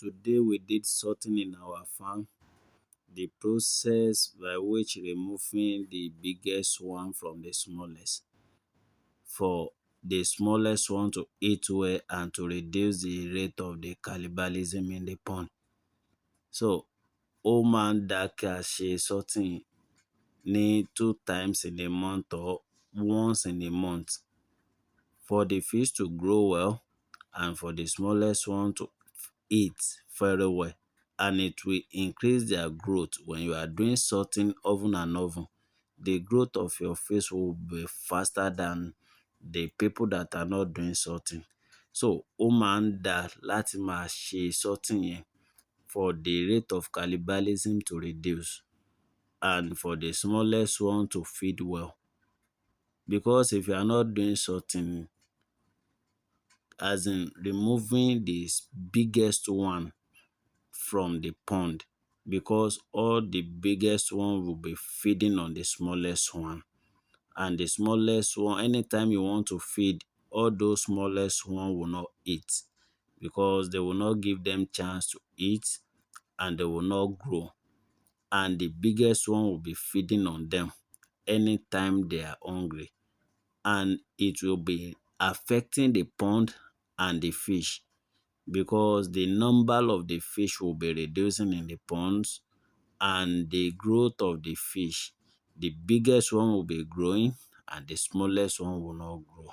today we did sorting in our farm, the process by which removing the biggest one from the smallest, for the smallest one to eat well and to reduce the rate of the cannibalism in the pond. So, ó máa ń dá kí a ṣe sorting ní 2 times in a month or once in a month for the fish to grow well and for the smallest one to eat very well, and it will increase their growth. When you are doing sorting often and often, the growth of your fish will be faster than the people that are not doing sorting. So, ó máa ń dá láti máa ṣe sorting yẹn for the rate of cannibalism to reduce and for the smallest one to feed well. Because if you are not doing sorting, as in removing the biggest one from the pond, because all the biggest one will be feeding on the smallest one, and the smallest one, anytime you want to feed, all those smallest one will not eat because they will not give them chance to eat and they will not grow, and the biggest one will be feeding on them anytime they are hungry, and it will be affecting the pond and the fish because the number of the fish will be reducing in the ponds and the growth of the fish. The biggest one will be growing and the smallest one will not grow.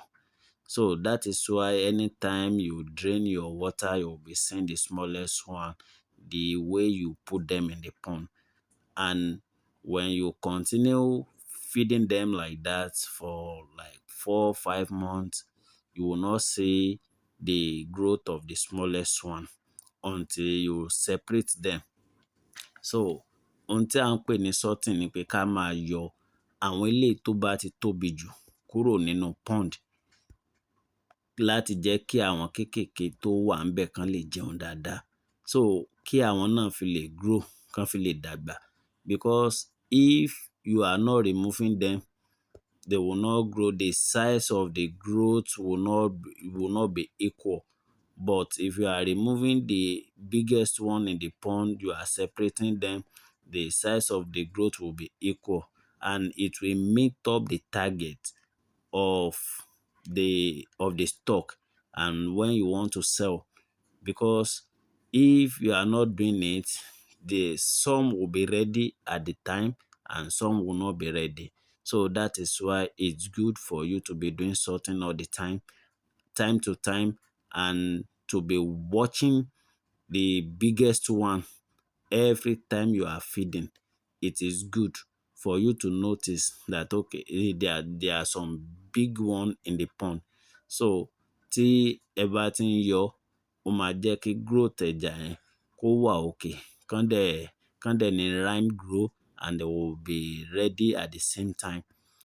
So that is why anytime you drain your water, you will be seeing the smallest one the way you put them in the pond. And when you continue feeding them like that for like 4 or 5 months, you will not see the growth of the smallest one until you separate them. So, ohun tí à ń pè ní sorting ni pé ká máa yọ àwọn eléyìí tó bá ti tóbi jù kúrò nínú pond láti jẹ́ kí àwọn kéékèèké tó wà ńbẹ̀ kán lè jẹun dáadáa. So, kí àwọn náà fi lè grow, kán fi lè dàgbà. Because if you are not removing them, they will not grow. The size of the growth will not be equal. But if you are removing the biggest one in the pond, you are separating them, the size of the growth will be equal and it will meet up the target of the stock and when you want to sell. Because if you are not doing it, some will be ready at the time and some will not be ready. So that is why it's good for you to be doing sorting all the time to time, and to be watching the biggest one every time you are feeding. It is good for you to notice that okay, there are some big one in the pond. So tí ẹ bá ti ń yọ, ó máa jẹ́ kí growth ẹja yẹn kó wà okay. Kán dẹ̀ ní rhyme grow and they will be ready at the same time.